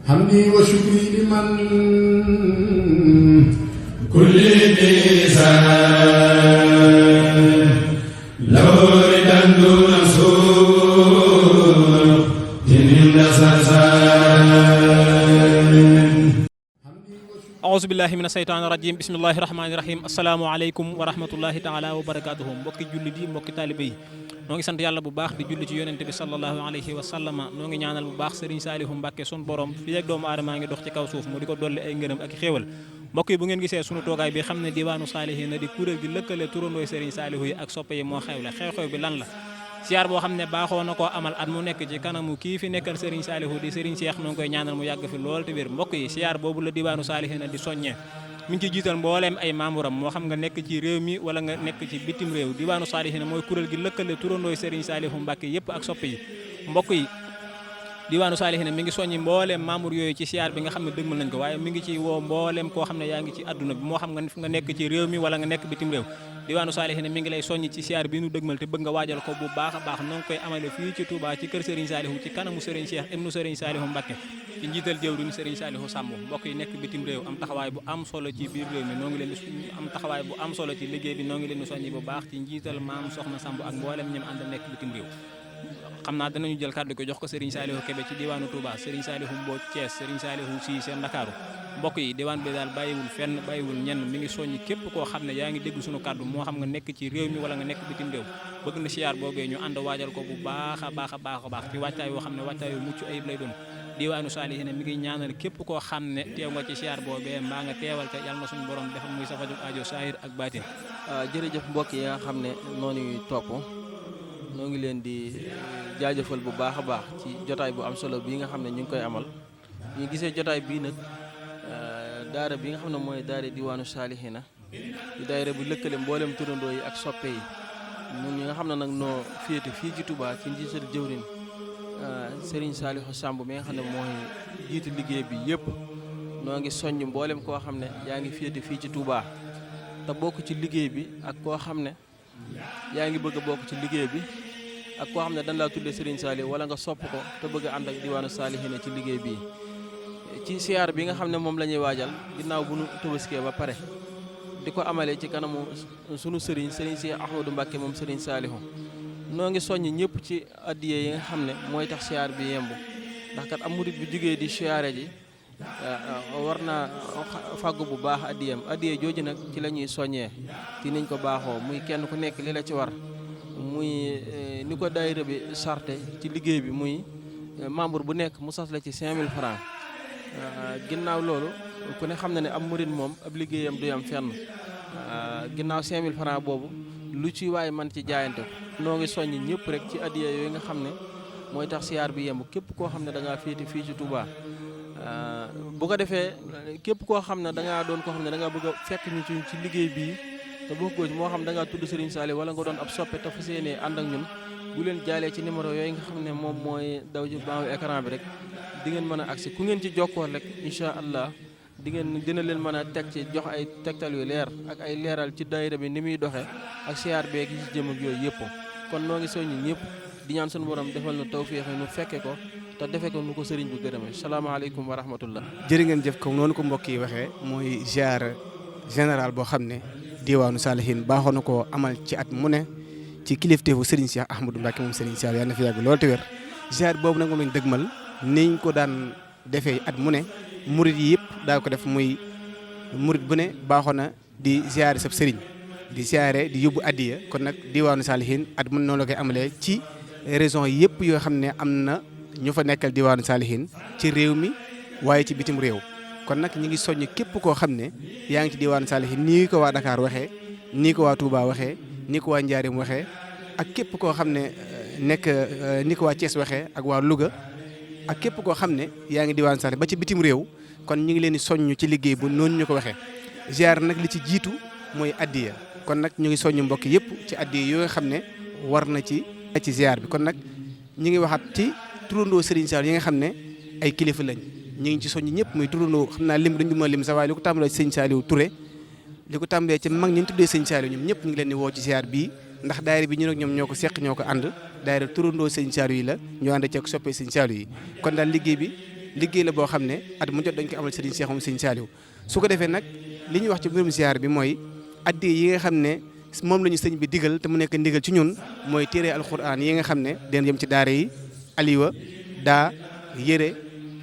حمدي وشكري لمن كل بيسان لو ردا دون سوء جنين سرسان أعوذ بالله من الشيطان الرجيم بسم الله الرحمن الرحيم السلام عليكم ورحمة الله تعالى وبركاته mbokki jullit yi mbokki taalibe yi noo ngi sant yàlla bu baax di julli ci yonente bi sallallahu alayhi wa sallama noo ngi ñaanal bu baax Serigne Saliou Mbacké sun borom fii ak doomu aadama ngi dox ci kaw suuf mu di ko dolli ay ngërëm ak xéewal mbokk yi bu ngeen gisee sunu toogaay bi xam ne diwaanu Saalihiina di kuréel gi lëkkale turandooy Serigne Saliou yi ak soppe yi moo xewle xew-xew bi lan la siyaar boo xam ne baaxoo na koo amal at mu nekk ci kanamu kii fi nekkal Serigne Saliou di Serigne Cheikh noo ngi koy ñaanal mu yàgg fi lool te wér mbokk yi siyaar boobu la diwaanu Saalihiina di soññee mi ngi ci jiital mbooleem ay membre am moo xam nga nekk ci réew mi wala nga nekk ci bitim réew diwaanu Saalihiina mooy kuréel gi lëkkale turandooy Serigne Saliou Mbacké yëpp ak soppe yi mbokk yi diwaanu Saalihiina mi ngi soññi mbooleem membre yooyu ci siyaar bi nga xam ne dëgmal nañ ko waaye mi ngi ci woo mbooleem koo xam ne yaa ngi ci adduna bi moo xam nga nekk ci réew mi wala nga nekk bitim réew diwaanu Saalihiina mi ngi lay soññi ci siyaar bi nu dëgmal te bëgg nga waajal ko bu baax a baax noo ngi koy amale fii ci Touba ci kër Serigne Saliou ci kanamu Serigne Cheikh ibnu Serigne Saliou Mbacké ci njiital jëwriñ Serigne Saliou Samb mbokk yi nekk bitim réew am taxawaay bu am solo ci biir réew mi noo ngi leen di am taxawaay bu am solo ci liggéey bi noo ngi leen di soññi bu baax ci njiital maam Soxna Samb ak mboolem ñim àndal nekk bitim réew xam naa danañu jël kàddu ko jox ko Serigne Saliou Kébé ci diwaanu Touba Serigne Saliou Mbodj Thiès Serigne Saliou Cissé Ndakaaru mbokk yi diwaan bi daal bàyyiwul fenn bàyyiwul ñenn mi ngi soññi képp koo xam ne yaa ngi dégg suñu kàddu moo xam nga nekk ci réew mi wala nga nekk bitim réew bëgg na siyaar boogee ñu ànd waajal ko bu baax a baax a baax a baax ci wàccaay yoo xam ne wàccaay yu mucc ayib lay doon diwaanu Saalihiina mi ngi ñaanal képp koo xam ne teew nga ci siyaar boobee mbaa nga teewal ca yàlla na suñu borom defal muy sa fajug aajo saahir ak baatin jërëjëf mbokk yi nga xam ne noonu topp noo ngi leen di jaajëfal bu baax a baax ci jotaay bu am solo bii nga xam ne ñu ngi koy amal ñu gisee jotaay bii nag daara bi nga xam ne mooy daara diwaanu Saalihiina di daayira bu lëkkale mboolem turandoo yi ak soppe yi ñun ñi nga xam ne nag noo féete fii ci Touba ci njiital jëwriñ Serigne Saliou Samb mi nga xam ne mooy jiitu liggéey bi yëpp noo ngi soññ mboolem koo xam ne yaa ngi féete fii ci Touba te bokk ci liggéey bi ak koo xam ne yaa ngi bëgg a bokk ci liggéey bi ak koo xam ne dañ laa tuddee Serigne Saliou wala nga sopp ko te bëgg a ànd ak diwaanu Saalihiina ci liggéey bii ci siyaar bi nga xam ne moom la ñuy waajal ginnaaw bu nu Tabaskee ba pare di ko amalee ci kanamu sunu Serigne Cheikh Ahmadou Mbacké moom Serigne Saliou noo ngi soññ ñëpp ci addiye yi nga xam ne mooy tax siyaar bi yemb ndax kat am murit bu jógee di siyaare ji war naa fàggu bu baax addiye jooju nag ci la ñuy soññee ci niñ ko baaxoo muy kenn ku nekk li la ci war muy ni ko daayira bi sarte ci liggéey bi muy membre bu nekk mu sas la ci 5000 francs ginnaaw loolu ku ne xam na ne am murit moom ab liggéeyam du yam fenn ginnaaw 5000 francs boobu lu ci waaye man ci jaayante ko noo ngi soññ ñëpp rek ci addiya yooyu nga xam ne mooy tax siyaar bi yemb képp koo xam ne da ngaa féete fii ci Touba bu ko defee képp koo xam ne da ngaa doon koo xam ne da ngaa bëgg a fekk ñu ci liggéey bii te bokkoo ci moo xam da ngaa tudd Serigne Saliou wala nga doon ab soppe te fas yéenee ànd ak ñun bu leen jaalee ci numéro yooyu nga xam ne moom mooy daw ci baawu écran bi rek di ngeen mën a agsi ku ngeen ci jokkoo rek incha allah dina leen mën a teg ci jox ay tegtal yu leer ak ay leeral ci daayira bi ni muy doxee ak siyaar beeg yi ci jëm ak yooyu yëpp kon noo ngi soññi ñëpp di ñaan suñu borom defal na tawfeex nu fekke ko te defe ko nu ko sëriñ bu gërëmee salaamaaleykum wa rahmatullah jërë ngeen jëf comme noonu ko mbokk yi waxee mooy ziar général boo xam ne diwaanu Saalihiina baaxoon na koo amal ci at mu ne ci kilifteefu Serigne Cheikh Ahmadou Mbacké moom Serigne Saliou yàlla na fi yàgg loolu te wér ziar boobu nag moom lañ dëgmal niñ ko daan defee at mu ne murit yi yëpp daa ko def muy murit bu ne baaxoon na di ziare sab sëriñ di ziare di yóbbu addiya kon nag diwaanu Saalihiina at mun noonu la koy amalee ci région yëpp yoo xam ne am na ñu fa nekkal diwaanu Saalihiina ci réew mi waaye ci bitim réew kon nag ñi ngi soññ képp koo xam ne yaa ngi ci diwaanu Saalihiina nii ko waa Dakar waxee nii ko waa Touba waxee nii ko waa Njaaréem waxee ak képp koo xam ne nekk ni ko waa Thiès waxee ak waa Louga ak képp koo xam ne yaa ngi diwaanu Saalihiina ba ci bitim réew kon ñu ngi leen di soññ ci liggéey bu noonu ñu ko waxee ziar nag li ci jiitu mooy addiya kon nag ñu ngi soññ mbokk yëpp ci addiya yoo nga xam ne war na ci ziar bi kon nag ñu ngi waxaat ci turandoo Serigne Saliou yi nga xam ne ay kilifa lañ ñu ngi ci soññ ñëpp muy turandoo xam naa lim duñ du ma lim sa waaye li ko tàmbalee ci Serigne Saliou Touré li ko tàmbalee ci mag ñi ñu tuddee Serigne Saliou ñoom ñëpp ñu ngi leen di woo ci ziar bii ndax daayira bi ñu ak ñoom ñoo ko seq ñoo ko ànd daayira turandoo Serigne Saliou yi la ñu ànd ceeg soppee Serigne Saliou yi kon daal liggéey bi liggéey la boo xam ne at mu jot dañ ko amal Serigne Cheikh moom Serigne Saliou su ko defee nag li ñuy wax ci mbirum ziar bi mooy addi yi nga xam ne moom la ñu sëñ bi digal te mu nekk ndigal ci ñun mooy téere alxuraan yi nga xam ne den yem ci daara yi aliwa daa yére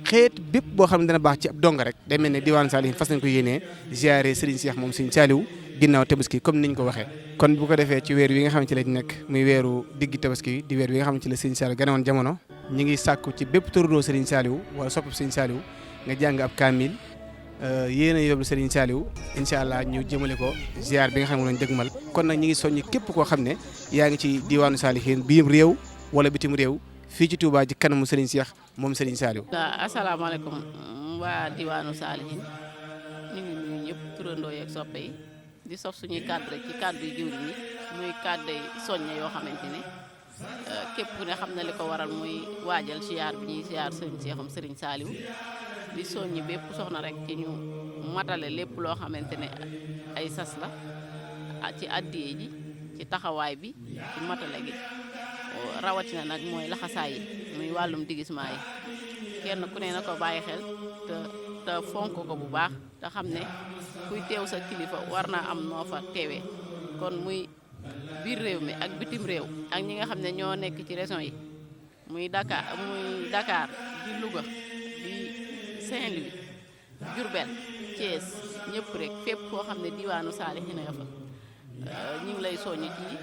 xeet bépp boo xam ne dana baax ci ab dong rek day mel ne diwaanu Salihin fas nañ ko yéenee ziare Serigne Cheikh moom Serigne Saliou ginnaaw tabaski comme niñ ko waxee kon bu ko defee ci weer wi nga xamante ne lañ nekk muy weeru diggi tabaski di weer wi nga xamante ne Serigne Saliou gane woon jamono ñi ngi sàkku ci bépp turandoo Serigne Saliou wala soppab Serigne Saliou nga jàng ab kaamil yéen a yóbbu Serigne Saliou incha allah ñu jëmale ko ziar bi nga xam ne lañ dëgmal kon nag ñi ngi soññi képp koo xam ne yaa ngi ci diwaanu Salihin biim réew wala bitim réew fii ci Touba ci kanamu Serigne Cheikh moom Serigne Saliou. asalaamaaleykum waa diwaanu Salihin ñu ngi nuyu ñëpp turandoo yeeg soppe yi di sof suñuy kàddu rek ci kàddu yu jëwriñ yi muy kàddu soññe yoo xamante ne képp ku ne xam na li ko waral muy waajal ziar bi ñuy ziar Serigne Cheikhum Serigne Saliou di soññi bépp soxna rek ci ñu matale lépp loo xamante ne ay sas la ci addiye ji ci taxawaay bi ci matale gi rawatina nag mooy laxasaay yi muy wàllum digisement yi kenn ku ne na ko bàyyi xel te fonk ko bu baax te xam ne kuy teew sa kilifa war naa am noo fa teewee kon muy biir réew mi ak bitim réew ak ñi nga xam ne ñoo nekk ci région yi muy Dakar di Louga di Saint-Louis Diourbel Thiès ñëpp rek fépp foo xam ne diwaanu Salihin nga fa ñu ngi lay soññ ci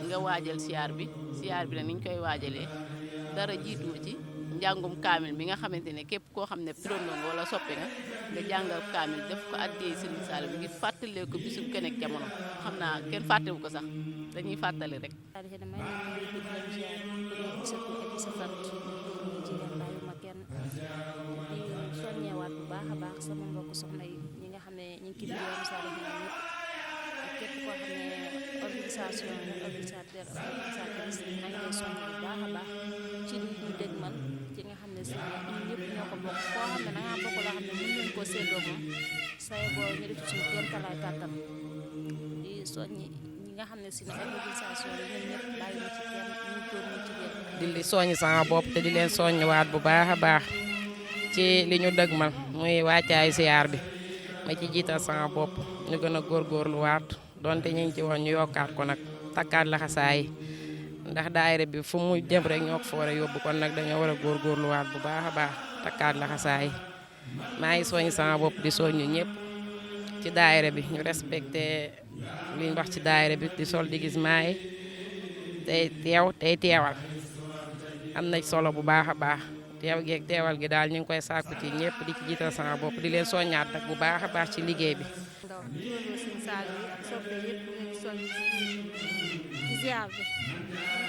nga waajal siyaar bi nag ni ñu koy waajalee dara jiitu ci njàngum kaamil bi nga xamante ne képp koo xam ne turandoo nga wala soppe nga jàngal kaamil def ko addee Serigne Saliou bi ngir fàttalee ko bisub kenek jamono xam naa kenn fàttewu ko sax dañuy fàttali rek. soññewaat bu baax a baax sama mbokk soxna yi ñi nga xam ne ñu ngi ci diwaanu Salihin ñëpp ak képp koo xam ne organisatrice maa ngi lay soññ bu baax a baax ci li ñu dégg man ci nga xam ne si ñun ñëpp ñoo ko bokk koo xam ne da ngaa bokk loo xam ne mën nañu koo séddoo moom say boo ñu def ci suñu kéemtalaay kàttan di soññi ñi nga xam ne si organisation yi ñun ñëpp bàyyi ma ci kenn ñu góor ñu jigéen di li soññ sama bopp te di leen soññwaat bu baax a baax ci li ñu dëgmal muy wàccaayu siyaar bi ma ci jiital sama bopp ñu gën a góorgóorlu waat donte ñu ngi ci woon ñu yokkaat ko nag takkaat laxasaay ndax daayira bi fu mu jëm rek ñoo ko fa war a yóbbu kon nag dañoo war a góorgóorlu waat bu baax a baax takkaat laxasaay maa ngi soññ sama bopp di soññu ñëpp ci daayira bi ñu respecté liñ wax ci daayira bi di sol di gis maay tey teew tey teewal am na solo bu baax a baax teew geeg teewal gi daal ñu ngi koy sàkku ci ñëpp di ci jiital sama bopp di leen soññaat nag bu baax a baax ci liggéey bi. Serigne Saliou ak soppe yëpp ñu ngi soññ ci ziar bi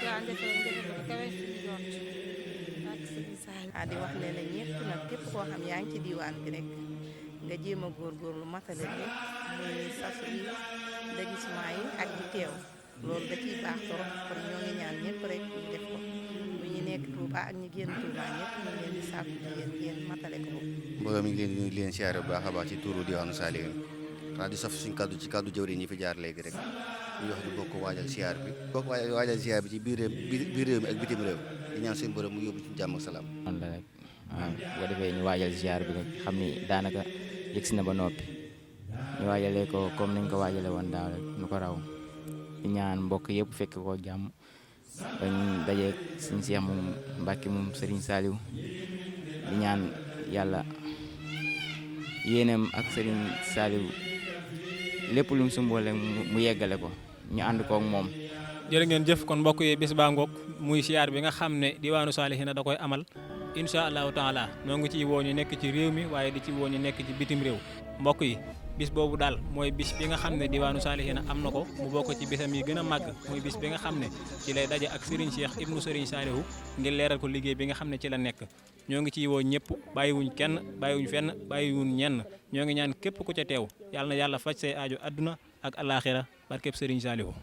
yaa defee ngeen ko kawe suñu jot ak Serigne Saliou di wax ne ñëpp nag képp koo xam yaa ngi ci diwaan bi rek nga jéem a góorgóorlu matale bi muy sasu yi déguisement yi ak di teew loolu da ciy baax trop kon ñoo ngi ñaan ñëpp rek ñu def ko ñu nekk Touba ak ñi génn Touba ñëpp ñu leen di sàkku ci yéen matale ko boobu. mbooloo mi ngi leen di leen siyaare bu baax a baax ci tuuru diwaanu Salihin xanaa di saf suñu kaddu ci kaddu jëwriñ ñi fi jaar léegi rek ñu wax di bokk waajal siyaar bi waajal siyaar bi ci biir réew mi ak bitim réew di ñaan seen borom mu yóbbu ci jàmm ak salaam. noonu la rek waaw bu ko defee ñu waajal siyaar bi rek xam ni daanaka yegsi na ba noppi ñu waajalee ko comme niñ ko waajalee woon daaw rek nu ko raw di ñaan mbokk yëpp fekk ko jàmm bañ dajeeg suñu Seex moom Mbàkke moom Serigne Saliou di ñaan yàlla yéeneem ak Serigne Saliou lépp lu mu sumboole mu yeggale ko ñu ànd koog moom. jërë ngeen jëf kon mbokk yi bis baa ngoog muy siyaar bi nga xam ne diwaanu Salihin da koy amal incha allahu taala noo ngi ciy woo ñu nekk ci réew mi waaye di ci woo ñu nekk ci bitim réew mbokk yi bis boobu daal mooy bis bi nga xam ne diwaanu Salihin am na ko mu bokk ci bisam yi gën a màgg muy bis bi nga xam ne ci lay daje ak Serigne Cheikh ibnu Serigne Saliou ngir leeral ko liggéey bi nga xam ne ci la nekk ñoo ngi ciy woo ñëpp bàyyiwuñ kenn bàyyiwuñ fenn bàyyiwuñ ñenn ñoo ngi ñaan képp ku ca teew yàlla na yàlla faj say aajo adduna ak alaaxira barkeb Serigne Saliou.